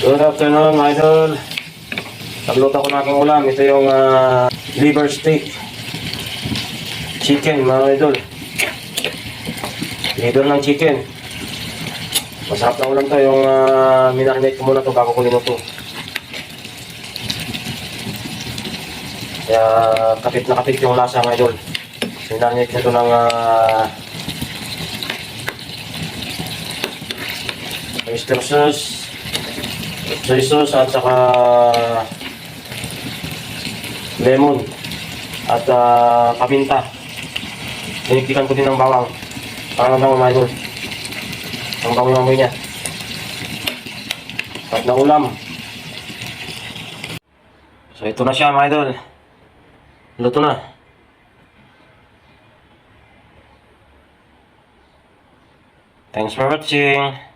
Good afternoon mga idol. Nagluto ko na aking ulam. Ito yung liver steak chicken mga idol. Liver ng chicken. Masarap na ulam to. Yung minarinate ko muna to bago ko linuto. Kaya kapit na kapit yung lasa mga idol. Minarinate nito ng oyster sauce, soy sauce at saka lemon at paminta. Pinikpikan ko din ng bawang para naman mga idol. Ang bango yung amoy niya. At na ulam. So ito na siya mga idol. Luto na. Thanks for watching.